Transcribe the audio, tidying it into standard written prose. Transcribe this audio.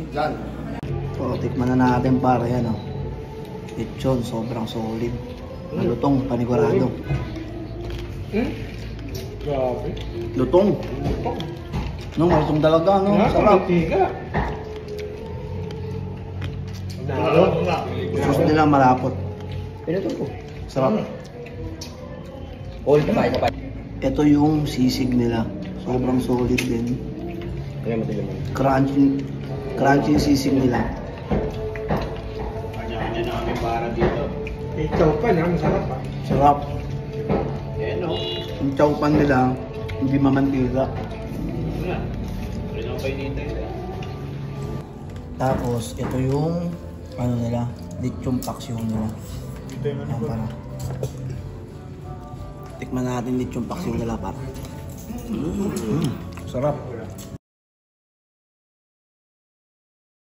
Yan. So, tikman na natin para yan, oh. Lechon, sobrang solid. Malutong, panigurado. Grabe. Lutong. No, malutong talaga, no? Sarap. Gusto nila malapot. Pinutol ko. Sarap. All ka pa. Ito yung sisig nila. Sobrang solid din. Kaya matigaman. Crunchy yung sisig nila. Kanya-kanya na kami para dito. Ikaw pa na, masarap pa. Sarap. Eh no. Yung chowpan nila, hindi mamantika. Wala. Wala na kayo dito. Tapos, ito yung ano nila, lechon paksiw nila. Ayan, para. Tikman natin lechon paksiw nila, para. Sarap.